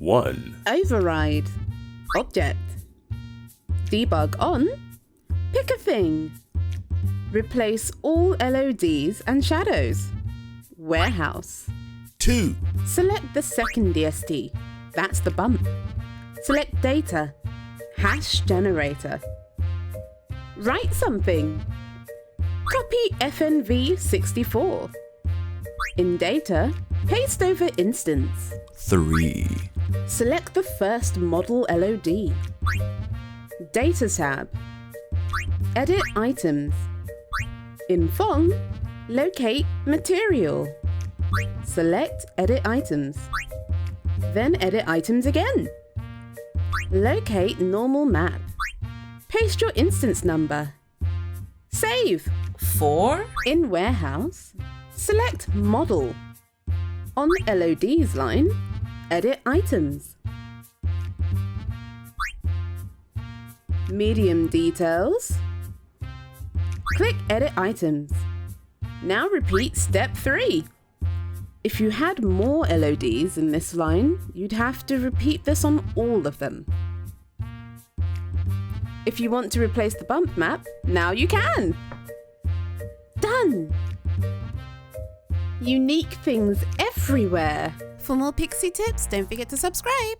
1. Override. Object. Debug on. Pick a thing. Replace all LODs and shadows. Warehouse. 2. Select the second DST. That's the bump. Select data. Hash generator. Write something. Copy FNV64. In data, paste over instance. 3. Select the first model LOD. Data tab. Edit items. In Fong, locate material. Select edit items. Then edit items again. Locate normal map. Paste your instance number. Save. 4. In warehouse, select model. On LODs line, edit items. Medium details. Click edit items. Now repeat step 3. If you had more LODs in this line, you'd have to repeat this on all of them. If you want to replace the bump map, now you can! Done! Unique things everywhere! For more Pixie tips, don't forget to subscribe.